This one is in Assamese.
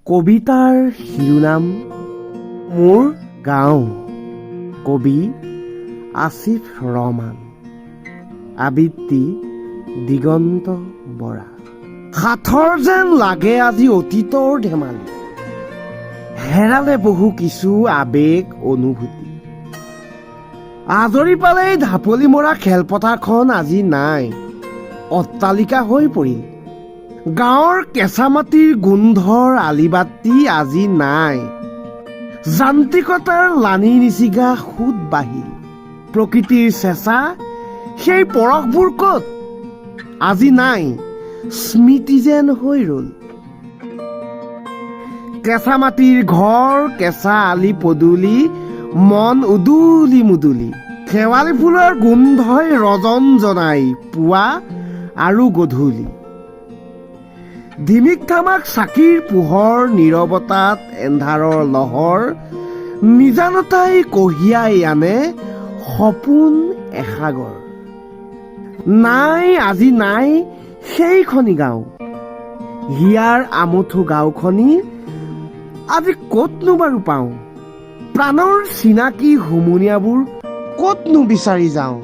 কবিতাৰ শিৰোনাম মোৰ গাঁও। কবি আসিফ ৰহমান। আবৃত্তি দিগন্ত বৰা। সাঁথৰ যেন লাগে আজি অতীতৰ ধেমালি, হেৰালে বহু কিছু আবেগ অনুভূতি। আজৰি পালেই ঢাপলি মৰা খেলপথাৰখন আজি নাই, অট্টালিকা হৈ পৰিল। গাঁৱৰ কেঁচা মাটিৰ গোন্ধৰ আলিবাতি আজি নাই, যান্ত্ৰিকতাৰ লানি নিচিগা সুত বাঢ়িল। প্ৰকৃতিৰ চেঁচা সেই পৰশবোৰ ক'ত? আজি নাই, স্মৃতি যেন হৈ ৰ'ল। কেঁচা মাটিৰ ঘৰ, কেঁচা আলি পদূলি, মন উদুলি মুদুলি। শেৱালি ফুলৰ গোন্ধই ৰজন জনাই পুৱা আৰু গধূলি। ধিমিক থামাক চাকিৰ পোহৰ, নীৰৱতাত এন্ধাৰৰ লহৰ, নিজানতাই কঢ়িয়াই আনে সপোন এসাগৰ। নাই আজি নাই সেইখনি গাঁও, হিয়াৰ আমঠু গাঁওখনি আজি ক'তনো বাৰু পাওঁ? প্ৰাণৰ চিনাকি হুমুনিয়াবোৰ ক'তনো বিচাৰি যাওঁ?